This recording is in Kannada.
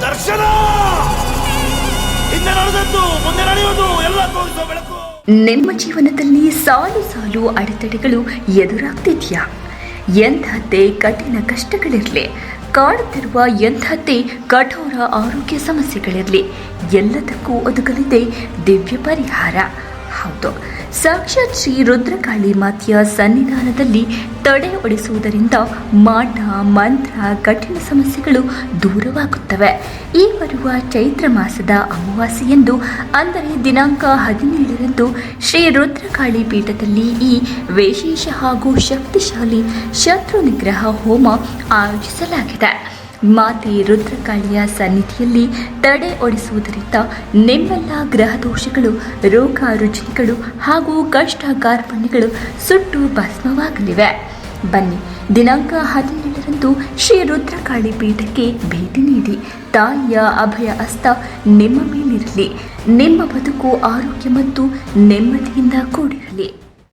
ದರ್ಶನ ಹಿಂದೆ ನಡೆದದ್ದು ಮುಂದೆ ನಡೆಯುವುದು ಎಲ್ಲ ತೋರಿಸುವ ಬೆಳಕು. ನಿಮ್ಮ ಜೀವನದಲ್ಲಿ ಸಾಲು ಸಾಲು ಅಡೆತಡೆಗಳು ಎದುರಾಗ್ತಿದ್ಯಾ? ಎಂಥದ್ದೇ ಕಠಿಣ ಕಷ್ಟಗಳಿರಲಿ, ಕಾಡುತ್ತಿರುವ ಎಂಥದ್ದೇ ಕಠೋರ ಆರೋಗ್ಯ ಸಮಸ್ಯೆಗಳಿರಲಿ, ಎಲ್ಲದಕ್ಕೂ ಒದಗಲಿದೆ ದಿವ್ಯ ಪರಿಹಾರ. ಹೌದು, ಸಾಕ್ಷಾತ್ ಶ್ರೀ ರುದ್ರಕಾಳಿ ಮಾತೆಯ ಸನ್ನಿಧಾನದಲ್ಲಿ ತಡೆ ಒಡಿಸುವುದರಿಂದ ಮಾಟ ಮಂತ್ರ ಕಠಿಣ ಸಮಸ್ಯೆಗಳು ದೂರವಾಗುತ್ತವೆ. ಈ ಬರುವ ಚೈತ್ರ ಮಾಸದ ಅಮಾವಾಸ್ಯೆಯಂದು, ಅಂದರೆ ದಿನಾಂಕ 17ರಂದು ಶ್ರೀ ರುದ್ರಕಾಳಿ ಪೀಠದಲ್ಲಿ ಈ ವಿಶೇಷ ಹಾಗೂ ಶಕ್ತಿಶಾಲಿ ಶತ್ರು ನಿಗ್ರಹ ಹೋಮ ಆಯೋಜಿಸಲಾಗಿದೆ. ಮಾತೆ ರುದ್ರಕಾಳಿಯ ಸನ್ನಿಧಿಯಲ್ಲಿ ತಡೆ ಒಡಿಸುವುದರಿಂದ ನಿಮ್ಮೆಲ್ಲ ಗ್ರಹ ದೋಷಗಳು, ರೋಗ ರುಜಿನಗಳು ಹಾಗೂ ಕಷ್ಟ ಕಾರ್ಪಣ್ಯಗಳು ಸುಟ್ಟು ಭಸ್ಮವಾಗಲಿವೆ. ಬನ್ನಿ, ದಿನಾಂಕ 17ರಂದು ಶ್ರೀ ರುದ್ರಕಾಳಿ ಪೀಠಕ್ಕೆ ಭೇಟಿ ನೀಡಿ ತಾಯಿಯ ಅಭಯ ಹಸ್ತ ನಿಮ್ಮ ಮೇಲಿರಲಿ. ನಿಮ್ಮ ಬದುಕು ಆರೋಗ್ಯ ಮತ್ತು ನೆಮ್ಮದಿಯಿಂದ ಕೂಡಿರಲಿ.